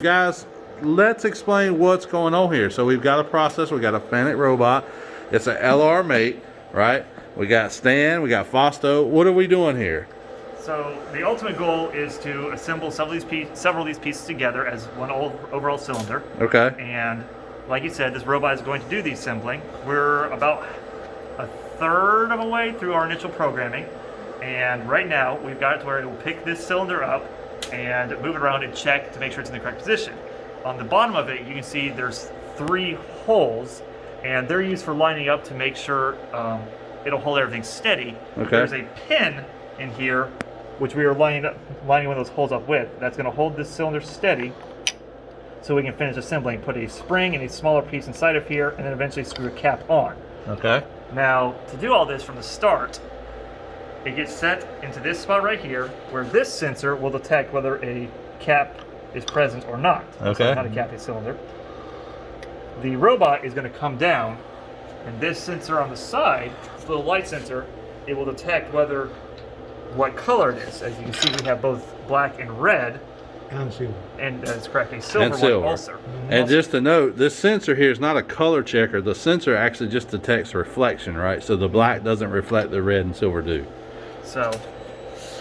Guys, let's explain what's going on here. So we've got a process, we got a Fanuc robot. It's an LR mate, right? We got Stan, we got Fausto. What are we doing here? So the ultimate goal is to assemble several of these pieces together as one overall cylinder. Okay. And like you said, this robot is going to do the assembling. We're about a third of a way through our initial programming. And right now, we've got it to where it will pick this cylinder up and move it around and check to make sure it's in the correct position. On the bottom of it, you can see there's 3 holes, and they're used for lining up to make sure it'll hold everything steady. Okay. There's a pin in here, which we are lining one of those holes up with. That's going to hold this cylinder steady so we can finish assembling. Put a spring and a smaller piece inside of here, and then eventually screw a cap on. Okay. Now, to do all this from the start, it gets set into this spot right here, where this sensor will detect whether a cap is present or not. Okay. So not a cap, a cylinder. The robot is going to come down, and this sensor on the side, this little light sensor, it will detect what color it is. As you can see, we have both black and red. And silver. And that's correct, a silver one also. And just to note, this sensor here is not a color checker. The sensor actually just detects reflection, right? So the black doesn't reflect the red and silver do. So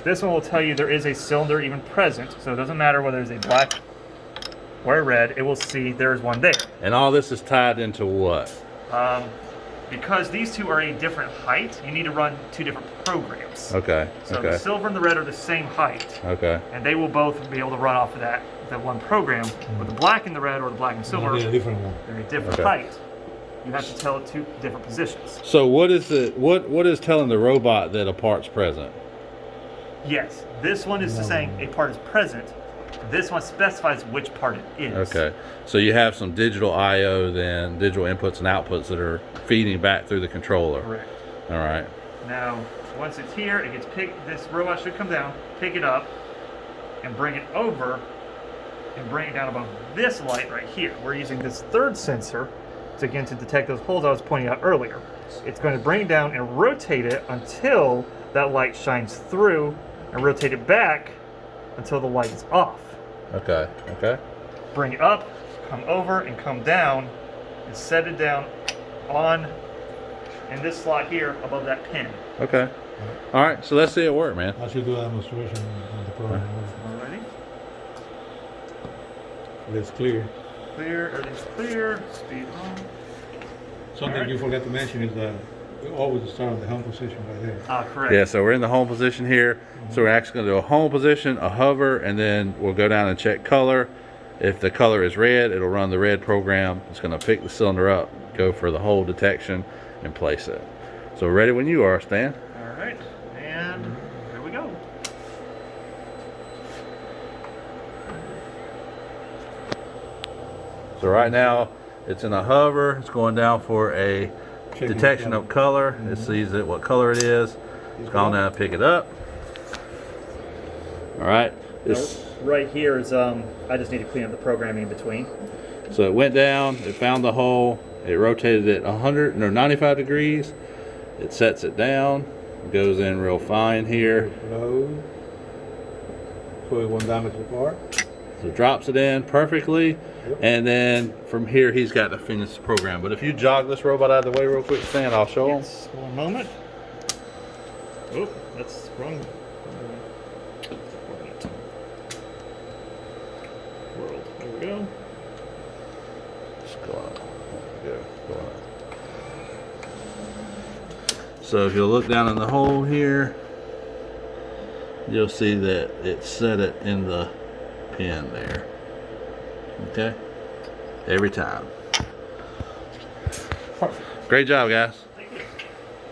this one will tell you there is a cylinder even present, so it doesn't matter whether there's a black or a red, it will see there's one there. And all this is tied into what? Because these two are a different height, you need to run 2 different programs. Okay. So Okay. the silver and the red are the same height, Okay. and they will both be able to run off of that one program. But the black and the red, or the black and silver, Maybe a different one. they're a different Okay. height. You have to tell it 2 different positions. So what is what is telling the robot that a part's present? Yes, this one is saying a part is present. This one specifies which part it is. Okay. So you have some digital I/O then, digital inputs and outputs that are feeding back through the controller. Correct. All right. Now, once it's here, it gets picked. This robot should come down, pick it up, and bring it over, and bring it down above this light right here. We're using this 3rd sensor to detect those holes I was pointing out earlier. It's going to bring it down and rotate it until that light shines through, and rotate it back until the light is off. Okay. Okay. Bring it up, come over, and come down, and set it down on in this slot here above that pin. Okay. All right. So let's see it work, man. I should do a demonstration on the program. Alrighty. It's clear. Clear, everything's clear, speed on. Something you forgot to mention is that we always start on the home position right there. Ah, correct. Yeah. So we're in the home position here. So we're actually going to do a home position, a hover, and then we'll go down and check color. If the color is red, it'll run the red program. It's going to pick the cylinder up, go for the hole detection, and place it. So ready when you are, Stan. All right, and here we go. So right now, it's in a hover. It's going down for a Checking detection the of color. It sees what color it is. It's gone down and pick it up. All right. This, Right here is I just need to clean up the programming in between. so it went down. It found the hole. It rotated it 95 degrees. It sets it down. Goes in real fine here. Low. So it won't damage the part. So drops it in perfectly. And then from here, he's got to finish the program. But if you jog this robot out of the way real quick, Stan, I'll show him. Yes, one moment. Oh, that's wrong. World. There we go. Just go on. There we go. Go on. So if you'll look down in the hole here, you'll see that it set it in the pin there. Okay? Every time. Great job, guys.